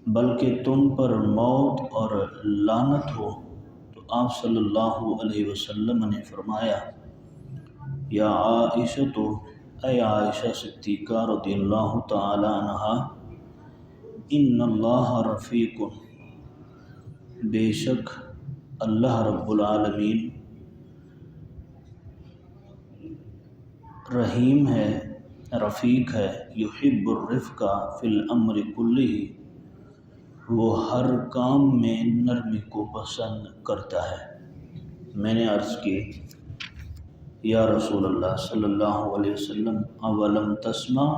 بلکہ تم پر موت اور لعنت ہو۔ تو آپ صلی اللہ علیہ وسلم نے فرمایا، یا عائشہ، تو اے عائشہ صدیقہ رضی اللہ تعالی عنہا، ان اللہ رفیق، بے شک اللہ رب العالمین رحیم ہے، رفیق ہے، یحب الرفق فی الامر کلہ، وہ ہر کام میں نرمی کو پسند کرتا ہے۔ میں نے عرض کی، یا رسول اللہ صلی اللہ علیہ وسلم، اولم تسمع،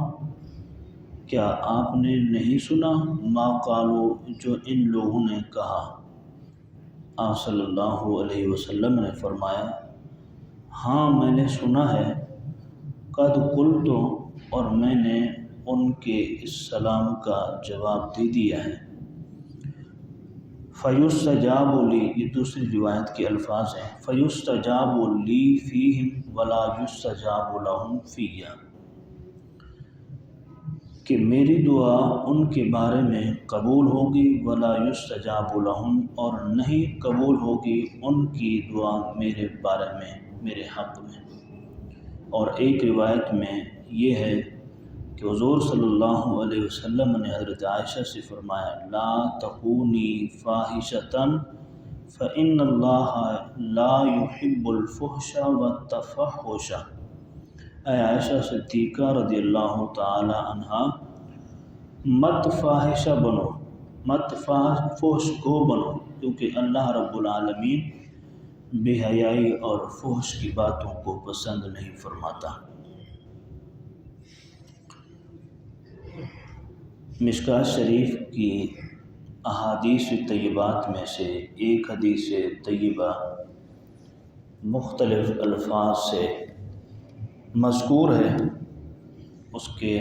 کیا آپ نے نہیں سنا ما قالو، جو ان لوگوں نے کہا؟ آپ صلی اللہ علیہ وسلم نے فرمایا، ہاں میں نے سنا ہے، قد قلت، اور میں نے ان کے اس سلام کا جواب دے دیا ہے۔ فَيُسْتَجَابُ لِي، یہ دوسری روایت کے الفاظ ہیں، فَيُسْتَجَابُ لِي فِيهِمْ وَلَا يُسْتَجَابُ لَهُمْ فِيَّ، کہ میری دعا ان کے بارے میں قبول ہوگی، وَلَا يُسْتَجَابُ لَهُمْ، اور نہیں قبول ہوگی ان کی دعا میرے بارے میں، میرے حق میں۔ اور ایک روایت میں یہ ہے کہ حضور صلی اللہ علیہ وسلم نے حضرت عائشہ سے فرمایا، لا تقونی فاحشۃ فإن اللہ لا يحب الفحش والتفحش، اے عائشہ صدیقہ رضی اللہ تعالی عنہا، مت فاحشہ بنو، مت فحش گو بنو، کیونکہ اللہ رب العالمین بے حیائی اور فحش کی باتوں کو پسند نہیں فرماتا۔ مشکوٰۃ شریف کی احادیث طیبات میں سے ایک حدیث طیبہ مختلف الفاظ سے مذکور ہے، اس کے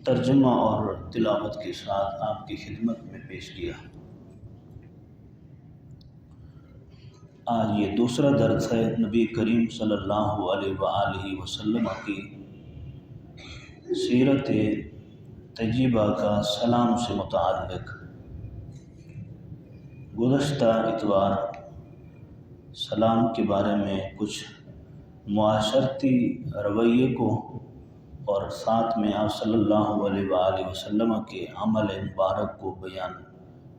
ترجمہ اور تلاوت کے ساتھ آپ کی خدمت میں پیش کیا۔ آج یہ دوسرا درس ہے نبی کریم صلی اللہ علیہ وآلہ وسلم کی سیرت طیبہ کا سلام سے متعلق۔ گزشتہ اتوار سلام کے بارے میں کچھ معاشرتی رویے کو اور ساتھ میں آپ صلی اللہ علیہ وآلہ وسلم کے عمل مبارک کو بیان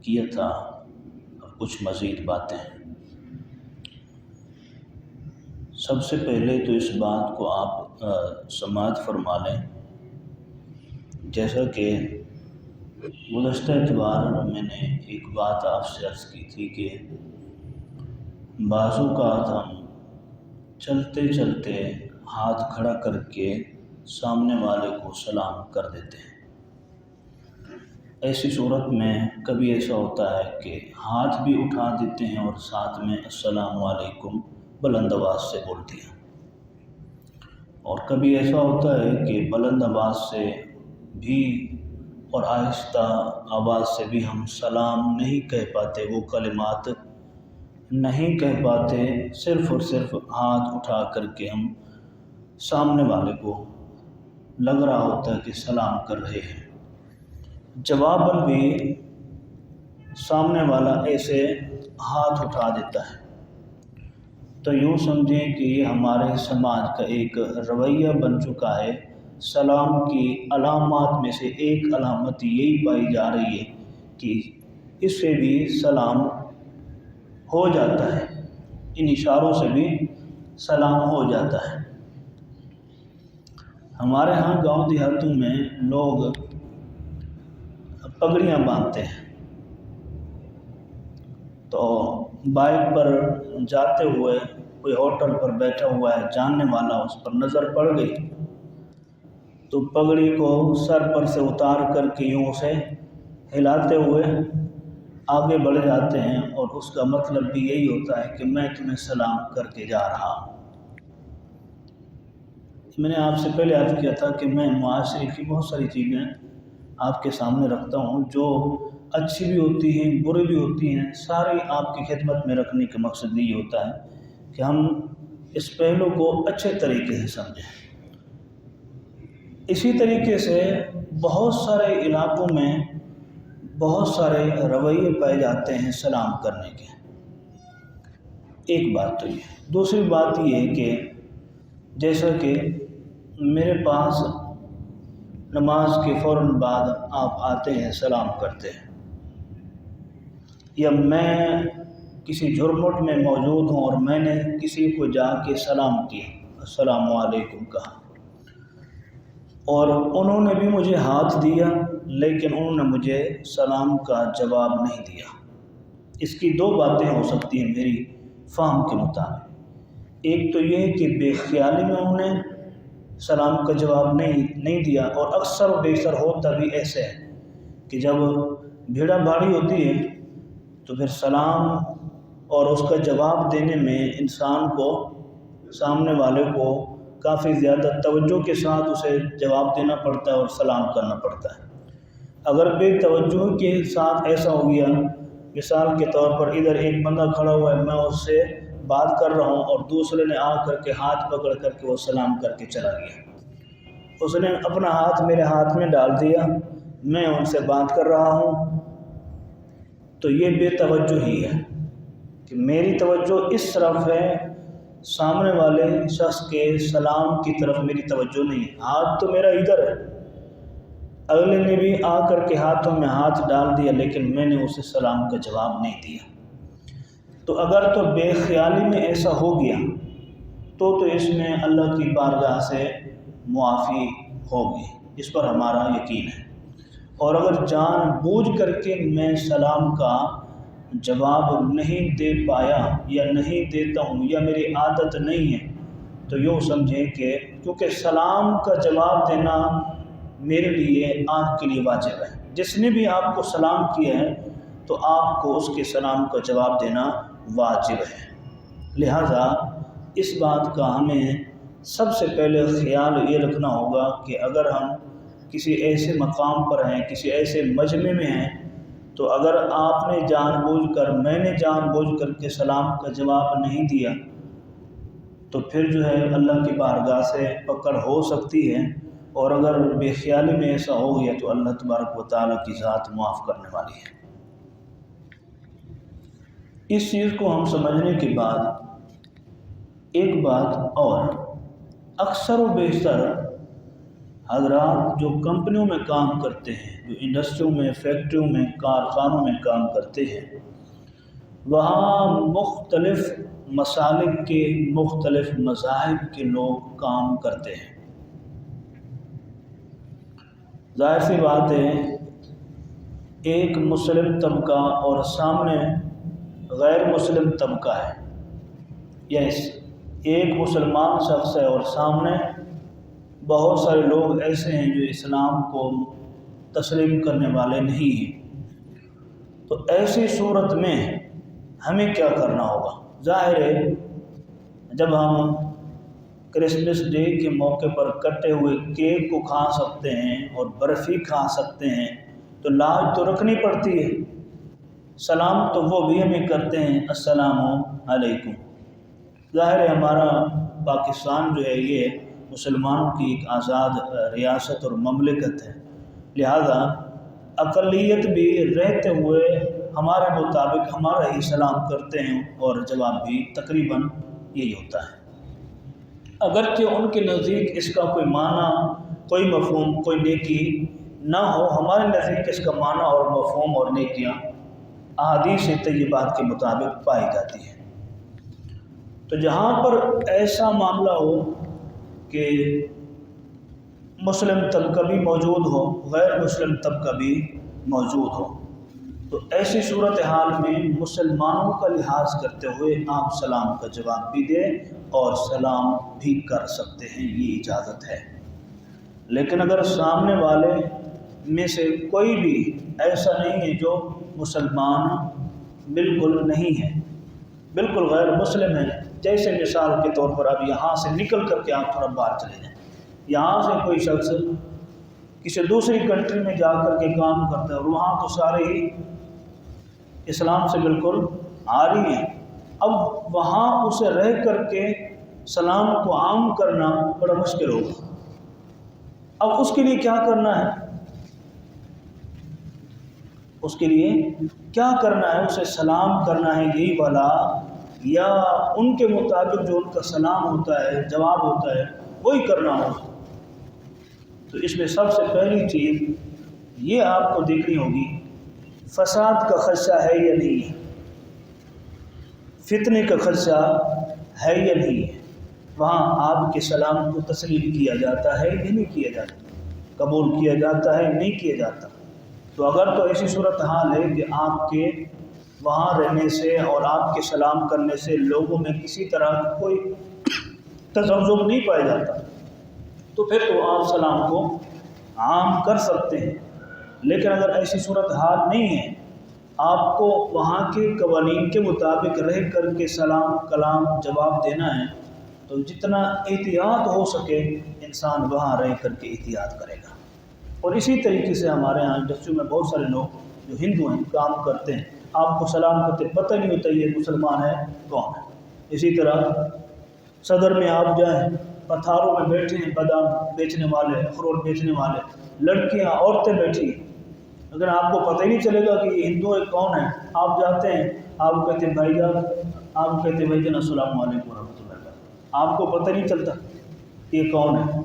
کیا تھا، اور کچھ مزید باتیں۔ سب سے پہلے تو اس بات کو آپ سماعت فرما لیں، جیسا کہ گزشتہ اتوار میں نے ایک بات آپ سے عرض کی تھی کہ بعض اوقات ہم چلتے چلتے ہاتھ کھڑا کر کے سامنے والے کو سلام کر دیتے ہیں۔ ایسی صورت میں کبھی ایسا ہوتا ہے کہ ہاتھ بھی اٹھا دیتے ہیں اور ساتھ میں السلام علیکم بلند آواز سے بولتے ہیں، اور کبھی ایسا ہوتا ہے کہ بلند آواز سے بھی اور آہستہ آواز سے بھی ہم سلام نہیں کہہ پاتے، وہ کلمات نہیں کہہ پاتے، صرف اور صرف ہاتھ اٹھا کر کے ہم سامنے والے کو لگ رہا ہوتا ہے کہ سلام کر رہے ہیں، جواباً بھی سامنے والا ایسے ہاتھ اٹھا دیتا ہے۔ تو یوں سمجھیں کہ یہ ہمارے سماج کا ایک رویہ بن چکا ہے۔ سلام کی علامات میں سے ایک علامت یہی پائی جا رہی ہے کہ اس سے بھی سلام ہو جاتا ہے، ان اشاروں سے بھی سلام ہو جاتا ہے۔ ہمارے ہاں گاؤں دیہاتوں میں لوگ پگڑیاں باندھتے ہیں، تو بائک پر جاتے ہوئے کوئی ہوٹل پر بیٹھا ہوا ہے، جاننے والا اس پر نظر پڑ گئی تو پگڑی کو سر پر سے اتار کر کے یوں اسے ہلاتے ہوئے آگے بڑھ جاتے ہیں، اور اس کا مطلب بھی یہی ہوتا ہے کہ میں تمہیں سلام کر کے جا رہا ہوں۔ میں نے آپ سے پہلے عرض کیا تھا کہ میں معاشرے کی بہت ساری چیزیں آپ کے سامنے رکھتا ہوں، جو اچھی بھی ہوتی ہیں، بری بھی ہوتی ہیں، ساری آپ کی خدمت میں رکھنے کا مقصد یہ ہوتا ہے کہ ہم اس پہلو کو اچھے طریقے سے سمجھیں۔ اسی طریقے سے بہت سارے علاقوں میں بہت سارے رویے پائے جاتے ہیں سلام کرنے کے۔ ایک بات تو یہ، دوسری بات یہ ہے کہ جیسا کہ میرے پاس نماز کے فوراً بعد آپ آتے ہیں سلام کرتے ہیں، یا میں کسی جھرمٹ میں موجود ہوں اور میں نے کسی کو جا کے سلام کیا، السلام علیکم کہا، اور انہوں نے بھی مجھے ہاتھ دیا لیکن انہوں نے مجھے سلام کا جواب نہیں دیا۔ اس کی دو باتیں ہو سکتی ہیں میری فہم کے مطابق۔ ایک تو یہ کہ بے خیالی میں انہوں نے سلام کا جواب نہیں دیا، اور اکثر و بیشتر ہوتا بھی ایسے ہے کہ جب بھیڑا بھاڑی ہوتی ہے تو پھر سلام اور اس کا جواب دینے میں انسان کو، سامنے والے کو کافی زیادہ توجہ کے ساتھ اسے جواب دینا پڑتا ہے اور سلام کرنا پڑتا ہے۔ اگر بے توجہ کے ساتھ ایسا ہو گیا، مثال کے طور پر ادھر ایک بندہ کھڑا ہوا ہے، میں اس سے بات کر رہا ہوں اور دوسرے نے آ کر کے ہاتھ پکڑ کر کے وہ سلام کر کے چلا گیا، اس نے اپنا ہاتھ میرے ہاتھ میں ڈال دیا، میں ان سے بات کر رہا ہوں، تو یہ بے توجہ ہی ہے کہ میری توجہ اس طرف ہے، سامنے والے شخص کے سلام کی طرف میری توجہ نہیں ہے، ہاتھ تو میرا ادھر ہے، اگلے نے بھی آ کر کے ہاتھوں میں ہاتھ ڈال دیا لیکن میں نے اسے سلام کا جواب نہیں دیا۔ تو اگر تو بے خیالی میں ایسا ہو گیا تو اس میں اللہ کی بارگاہ سے معافی ہوگی، اس پر ہمارا یقین ہے۔ اور اگر جان بوجھ کر کے میں سلام کا جواب نہیں دے پایا یا نہیں دیتا ہوں یا میری عادت نہیں ہے، تو یوں سمجھیں کہ کیونکہ سلام کا جواب دینا میرے لیے، آپ کے لیے واجب ہے۔ جس نے بھی آپ کو سلام کیا ہے تو آپ کو اس کے سلام کا جواب دینا واجب ہے۔ لہٰذا اس بات کا ہمیں سب سے پہلے خیال یہ رکھنا ہوگا کہ اگر ہم کسی ایسے مقام پر ہیں، کسی ایسے مجمع میں ہیں، تو اگر آپ نے جان بوجھ کر، میں نے جان بوجھ کر کے سلام کا جواب نہیں دیا تو پھر جو ہے اللہ کی بارگاہ سے پکڑ ہو سکتی ہے، اور اگر بے خیالی میں ایسا ہو گیا تو اللہ تبارک و تعالیٰ کی ذات معاف کرنے والی ہے۔ اس چیز کو ہم سمجھنے کے بعد ایک بات اور، اکثر و بیشتر حضرات جو کمپنیوں میں کام کرتے ہیں، جو انڈسٹریوں میں، فیکٹریوں میں، کارخانوں میں کام کرتے ہیں، وہاں مختلف مسالک کے، مختلف مذاہب کے لوگ کام کرتے ہیں۔ ظاہر سی بات ہے، ایک مسلم طبقہ اور سامنے غیر مسلم طبقہ ہے، یا ایک مسلمان شخص ہے اور سامنے بہت سارے لوگ ایسے ہیں جو اسلام کو تسلیم کرنے والے نہیں ہیں۔ تو ایسی صورت میں ہمیں کیا کرنا ہوگا؟ ظاہر ہے جب ہم کرسمس ڈے کے موقع پر کٹے ہوئے کیک کو کھا سکتے ہیں اور برفی کھا سکتے ہیں تو لاج تو رکھنی پڑتی ہے، سلام تو وہ بھی ہمیں کرتے ہیں، السلام علیکم۔ ظاہر ہے ہمارا پاکستان جو ہے یہ مسلمانوں کی ایک آزاد ریاست اور مملکت ہے، لہذا اقلیت بھی رہتے ہوئے ہمارے مطابق ہمارا ہی سلام کرتے ہیں اور جواب بھی تقریباً یہی ہوتا ہے۔ اگرچہ ان کے نزدیک اس کا کوئی معنی، کوئی مفہوم، کوئی نیکی نہ ہو، ہمارے نزدیک اس کا معنی اور مفہوم اور نیکیاں احادیث طیبات کے مطابق پائی جاتی ہیں۔ تو جہاں پر ایسا معاملہ ہو کہ مسلم طبقہ بھی موجود ہو، غیر مسلم طبقہ بھی موجود ہو، تو ایسی صورتحال میں مسلمانوں کا لحاظ کرتے ہوئے آپ سلام کا جواب بھی دیں اور سلام بھی کر سکتے ہیں، یہ اجازت ہے۔ لیکن اگر سامنے والے میں سے کوئی بھی ایسا نہیں ہے جو مسلمان بالکل نہیں ہے، بالکل غیر مسلم ہے، جیسے مثال کے طور پر اب یہاں سے نکل کر کے آپ تھوڑا باہر چلے جائیں، یہاں سے کوئی شخص کسی دوسری کنٹری میں جا کر کے کام کرتا ہے اور وہاں تو سارے ہی اسلام سے بالکل عاری ہیں، اب وہاں اسے رہ کر کے سلام کو عام کرنا بڑا مشکل ہوگا۔ اب اس کے لیے کیا کرنا ہے؟ اس کے لیے کیا کرنا ہے؟ اسے سلام کرنا ہے یہی والا، یا ان کے مطابق جو ان کا سلام ہوتا ہے، جواب ہوتا ہے، وہی کرنا ہوگا؟ تو اس میں سب سے پہلی چیز یہ آپ کو دیکھنی ہوگی، فساد کا خدشہ ہے یا نہیں ہے، فتنے کا خدشہ ہے یا نہیں ہے، وہاں آپ کے سلام کو تسلیم کیا جاتا ہے یا نہیں کیا جاتا، قبول کیا جاتا ہے یا نہیں کیا جاتا۔ تو اگر تو ایسی صورتحال ہے کہ آپ کے وہاں رہنے سے اور آپ کے سلام کرنے سے لوگوں میں کسی طرح کوئی تذبذب نہیں پایا جاتا، تو پھر تو آپ سلام کو عام کر سکتے ہیں۔ لیکن اگر ایسی صورتحال نہیں ہے، آپ کو وہاں کے قوانین کے مطابق رہ کر کے سلام کلام جواب دینا ہے، تو جتنا احتیاط ہو سکے انسان وہاں رہ کر کے احتیاط کرے گا۔ اور اسی طریقے سے ہمارے ہاں انڈسٹری میں بہت سارے لوگ جو ہندو ہیں کام کرتے ہیں، آپ کو سلام کرتے پتہ نہیں ہوتا یہ مسلمان ہے کون ہے۔ اسی طرح صدر میں آپ جائیں، پتھاروں میں بیٹھے ہیں بادام بیچنے والے، اخروٹ بیچنے والے، لڑکیاں عورتیں بیٹھی ہیں، اگر آپ کو پتہ ہی نہیں چلے گا کہ یہ ہندو ہے کون ہے، آپ جاتے ہیں، آپ کہتے ہیں بھائی جان، آپ کہتے ہیں بھائی جان السلام علیکم ورحمۃ اللہ وبرکاتہ، آپ کو پتہ نہیں چلتا یہ کون ہے۔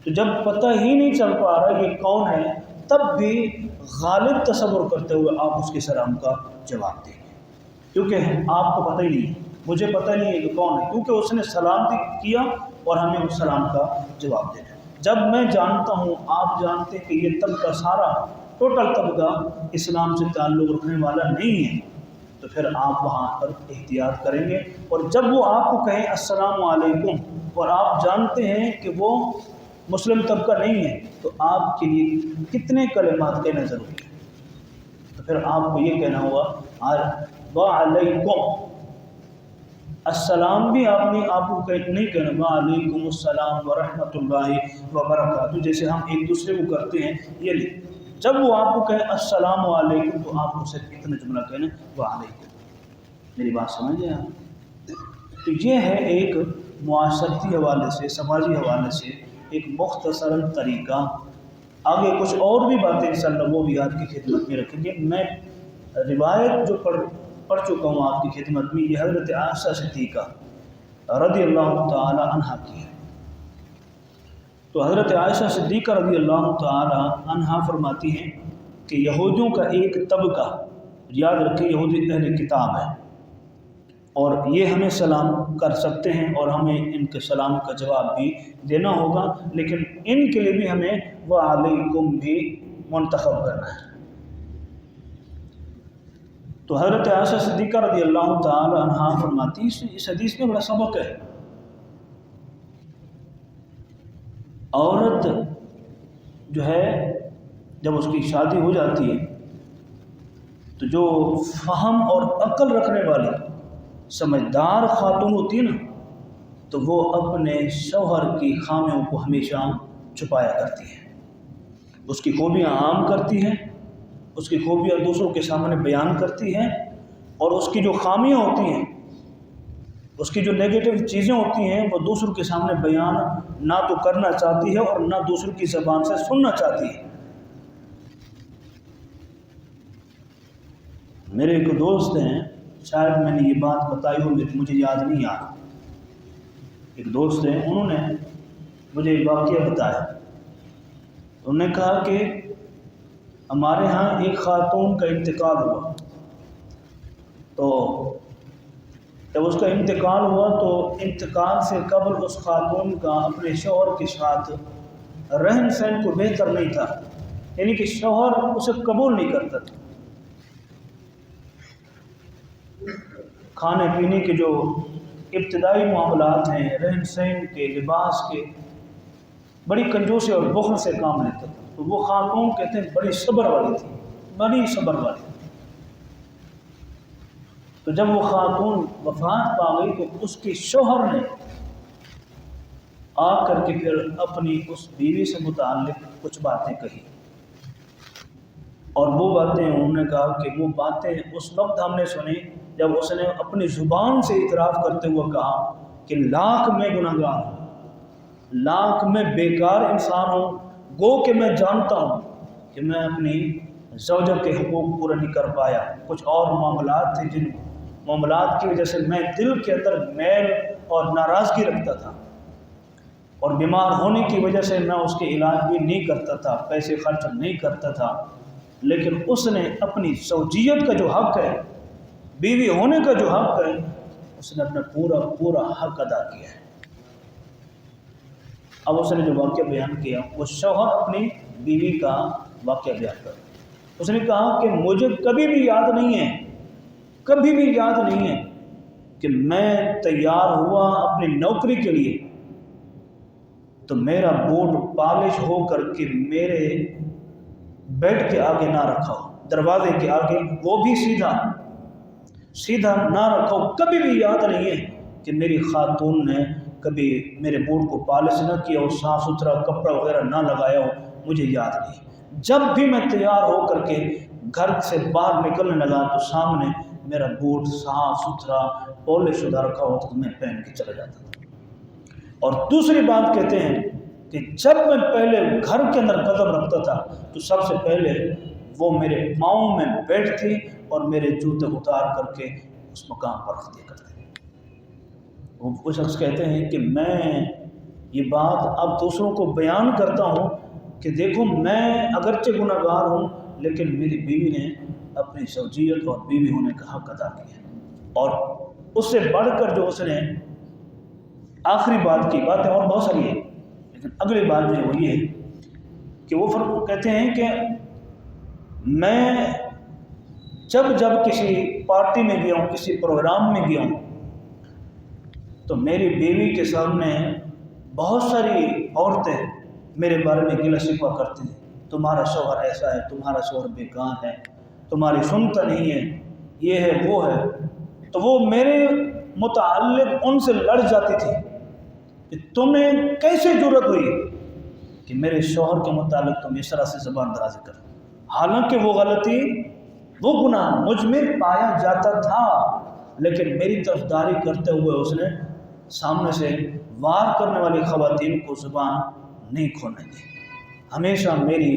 تو جب پتہ ہی نہیں چل پا رہا یہ کون ہے، تب بھی غالب تصور کرتے ہوئے آپ اس کے سلام کا جواب دیں گے، کیونکہ آپ کو پتہ ہی نہیں ہے، مجھے پتہ نہیں ہے کہ کون ہے، کیونکہ اس نے سلام کیا اور ہمیں اس سلام کا جواب دینا ہے۔ جب میں جانتا ہوں، آپ جانتے ہیں کہ یہ طبقہ سارا ٹوٹل طبقہ اسلام سے تعلق رکھنے والا نہیں ہے، تو پھر آپ وہاں پر احتیاط کریں گے۔ اور جب وہ آپ کو کہیں السلام علیکم اور آپ جانتے ہیں کہ وہ مسلم طبقہ نہیں ہے، تو آپ کے لیے کتنے کلمات کہنا ضروری ہے؟ تو پھر آپ کو یہ کہنا ہوگا وعلیکم السلام، بھی آپ نے آپ کو نہیں کہنا وعلیکم السلام ورحمۃ اللہ وبرکاتہ جیسے ہم ایک دوسرے کو کرتے ہیں، یہ نہیں۔ جب وہ آپ کو کہیں السلام علیکم تو آپ کو صرف اتنا جملہ کہنا وعلیکم۔ میری بات سمجھیں آپ؟ تو یہ ہے ایک معاشرتی حوالے سے، سماجی حوالے سے ایک مختصر طریقہ۔ آگے کچھ اور بھی باتیں انشاءاللہ وہ بھی آپ کی خدمت میں رکھیں گے۔ میں روایت جو پڑھ چکا ہوں آپ کی خدمت میں، یہ حضرت عائشہ صدیقہ رضی اللہ تعالی عنہا کی ہے۔ تو حضرت عائشہ صدیقہ رضی اللہ تعالی عنہا فرماتی ہیں کہ یہودیوں کا ایک طبقہ، یاد رکھیں یہودی اہل کتاب ہے، اور یہ ہمیں سلام کر سکتے ہیں اور ہمیں ان کے سلام کا جواب بھی دینا ہوگا، لیکن ان کے لیے بھی ہمیں وعلیکم بھی منتخب کرنا ہے۔ تو حضرت عائشہ صدیقہ رضی اللہ تعالی عنہا فرماتی ہیں، اس حدیث میں بڑا سبق ہے۔ عورت جو ہے جب اس کی شادی ہو جاتی ہے تو جو فہم اور عقل رکھنے والی سمجھدار خاتون ہوتی ہے نا، تو وہ اپنے شوہر کی خامیوں کو ہمیشہ چھپایا کرتی ہے، اس کی خوبیاں عام کرتی ہیں، اس کی خوبیاں دوسروں کے سامنے بیان کرتی ہیں، اور اس کی جو خامیاں ہوتی ہیں، اس کی جو نیگیٹو چیزیں ہوتی ہیں، وہ دوسروں کے سامنے بیان نہ تو کرنا چاہتی ہے اور نہ دوسروں کی زبان سے سننا چاہتی ہے۔ میرے ایک دوست ہیں، شاید میں نے یہ بات بتائی ہو، مجھے یاد نہیں آ رہا، ایک دوست ہیں، انہوں نے مجھے ایک واقعہ بتایا۔ انہوں نے کہا کہ ہمارے ہاں ایک خاتون کا انتقال ہوا، تو جب اس کا انتقال ہوا تو انتقال سے قبل اس خاتون کا اپنے شوہر کے ساتھ رہن سہن کو بہتر نہیں تھا، یعنی کہ شوہر اسے قبول نہیں کرتا تھا۔ کھانے پینے کے جو ابتدائی معاملات ہیں، رہن سہن کے، لباس کے، بڑی کنجوسی اور بخل سے کام لیتا تھا۔ تو وہ خاتون کہتے ہیں بڑی صبر والی تھی، بڑی صبر والی تھی۔ تو جب وہ خاتون وفات پا گئی تو اس کے شوہر نے آ کر کے پھر اپنی اس بیوی سے متعلق کچھ باتیں کہی، اور وہ باتیں انہوں نے کہا کہ وہ باتیں اس وقت ہم نے سنی جب اس نے اپنی زبان سے اعتراف کرتے ہوئے کہا کہ لاکھ میں گنہگار ہوں، لاکھ میں بیکار انسان ہوں، گو کہ میں جانتا ہوں کہ میں اپنی زوجہ کے حقوق پورے نہیں کر پایا، کچھ اور معاملات تھے جن معاملات کی وجہ سے میں دل کے اندر میل اور ناراضگی رکھتا تھا، اور بیمار ہونے کی وجہ سے میں اس کے علاج بھی نہیں کرتا تھا، پیسے خرچ نہیں کرتا تھا، لیکن اس نے اپنی زوجیت کا جو حق ہے، بیوی ہونے کا جو حق ہے، اس نے اپنا پورا حق ادا کیا ہے۔ اب اس نے جو واقعہ بیان کیا، وہ شوہر اپنی بیوی کا واقعہ بیان کر، اس نے کہا کہ مجھے کبھی بھی یاد نہیں ہے کہ میں تیار ہوا اپنی نوکری کے لیے تو میرا بوٹ پالش ہو کر کے میرے بیڈ کے آگے نہ رکھا ہو، دروازے کے آگے، وہ بھی سیدھا نہ رکھا ہو۔ کبھی بھی یاد نہیں ہے کہ میری خاتون نے کبھی میرے بوٹ کو پالش نہ کیا ہو، صاف ستھرا کپڑا وغیرہ نہ لگایا ہو، مجھے یاد نہیں۔ جب بھی میں تیار ہو کر کے گھر سے باہر نکلنے لگا تو سامنے میرا بوٹ صاف ستھرا پالش شدہ رکھا ہو تو میں پہن کے چلا جاتا تھا۔ اور دوسری بات کہتے ہیں کہ جب میں پہلے گھر کے اندر قدم رکھتا تھا تو سب سے پہلے وہ میرے پاؤں میں بیٹھتی اور میرے جوتے اتار کر کے اس مقام پر رکھ دیا کرتے۔ وہ شخص کہتے ہیں کہ میں یہ بات اب دوسروں کو بیان کرتا ہوں کہ دیکھو میں اگرچہ گناہ گار ہوں لیکن میری بیوی نے اپنی زوجیت اور بیوی ہونے کا حق ادا کیا، اور اس سے بڑھ کر جو اس نے آخری بات کی، باتیں اور بہت ساری ہیں لیکن اگلی بات جو ہے وہ یہ ہے کہ وہ فرق کہتے ہیں کہ میں جب کسی پارٹی میں گیا ہوں، کسی پروگرام میں گیا ہوں تو میری بیوی کے سامنے بہت ساری عورتیں میرے بارے میں گلہ شکوہ کرتی ہیں، تمہارا شوہر ایسا ہے، تمہارا شوہر بیکار ہے، تمہاری سنتا نہیں ہے، یہ ہے وہ ہے، تو وہ میرے متعلق ان سے لڑ جاتی تھی کہ تمہیں کیسے جرأت ہوئی کہ میرے شوہر کے متعلق تم اس طرح سے زبان درازی کر، حالانکہ وہ غلطی، وہ گناہ مجھ میں پایا جاتا تھا، لیکن میری طرفداری کرتے ہوئے اس نے سامنے سے وار کرنے والی خواتین کو زبان نہیں کھولنے دی، ہمیشہ میری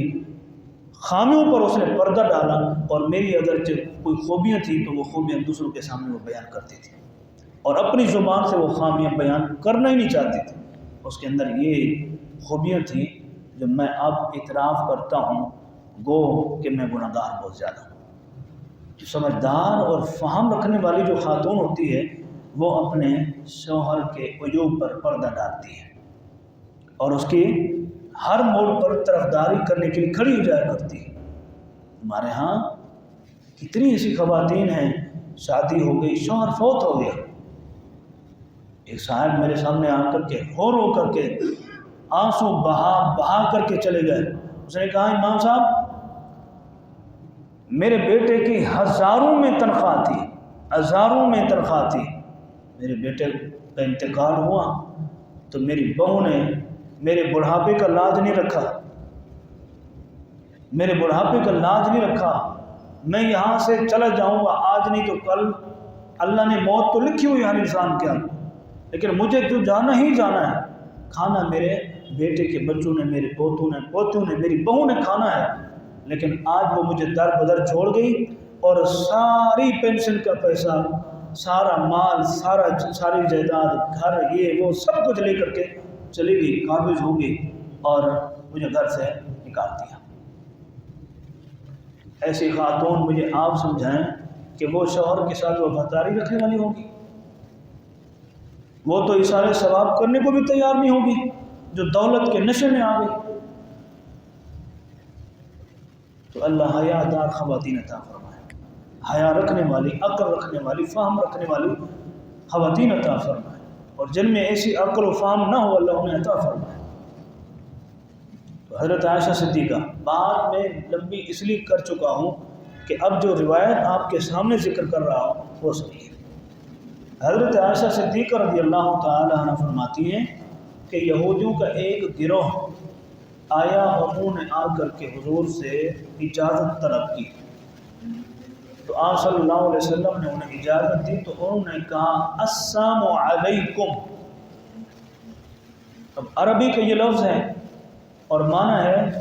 خامیوں پر اس نے پردہ ڈالا، اور میری اگرچہ کوئی خوبیاں تھیں تو وہ خوبیاں دوسروں کے سامنے وہ بیان کرتی تھی، اور اپنی زبان سے وہ خامیاں بیان کرنا ہی نہیں چاہتی تھی۔ اس کے اندر یہ خوبیاں تھیں جو میں اب اعتراف کرتا ہوں، گو کہ میں گناہ گار بہت زیادہ ہوں۔ جو سمجھدار اور فہم رکھنے والی جو خاتون ہوتی ہے وہ اپنے شوہر کے عیوب پر پردہ ڈالتی ہے اور اس کی ہر موڑ پر طرفداری کرنے کے لیے کھڑی ہو جایا کرتی ہے۔ ہمارے ہاں کتنی ایسی خواتین ہیں، شادی ہو گئی، شوہر فوت ہو گیا، ایک صاحب میرے سامنے آ کر کے رو کر کے آنسو بہا کر کے چلے گئے۔ اس نے کہا امام صاحب میرے بیٹے کی ہزاروں میں تنخواہ تھی، میرے بیٹے کا انتقال ہوا تو میری بہو نے میرے بڑھاپے کا لاج نہیں رکھا، میں یہاں سے چلا جاؤں گا آج نہیں تو کل، اللہ نے موت تو لکھی ہوئی ہر انسان کے اندر، لیکن مجھے تو جانا ہی جانا ہے، کھانا میرے بیٹے کے بچوں نے، میرے پوتوں نے، میری بہو نے کھانا ہے، لیکن آج وہ مجھے در بدر چھوڑ گئی اور ساری پینشن کا پیسہ، سارا مال، ساری جائیداد، گھر، یہ وہ سب کچھ لے کر کے چلی گئی، قابض ہو گئی اور مجھے گھر سے نکال دیا۔ ایسی خاتون مجھے آپ سمجھائیں کہ وہ شوہر کے ساتھ وفاداری رکھنے والی ہوگی؟ وہ تو اثارے ثواب کرنے کو بھی تیار نہیں ہوگی جو دولت کے نشے میں آ گئی۔ تو اللہ حیا دار خواتین عطا فرمائے، حیا رکھنے والی، عقل رکھنے والی، فہم رکھنے والی خواتین عطا فرمائے، اور جن میں ایسی عقل و فہم نہ ہو اللہ انہیں عطا فرمائے۔ تو حضرت عائشہ صدیقہ، بات میں لمبی اس لیے کر چکا ہوں کہ اب جو روایت آپ کے سامنے ذکر کر رہا ہوں وہ صحیح ہے۔ حضرت عائشہ صدیقہ رضی اللہ تعالی عنہ فرماتی ہیں کہ یہودیوں کا ایک گروہ آیا اور انہوں نے آ کر کے حضور سے اجازت طلب کی، تو آپ صلی اللہ علیہ وسلم نے انہیں اجازت دی تو انہوں نے کہا السلام علیکم۔ اب عربی کا یہ لفظ ہے اور معنی ہے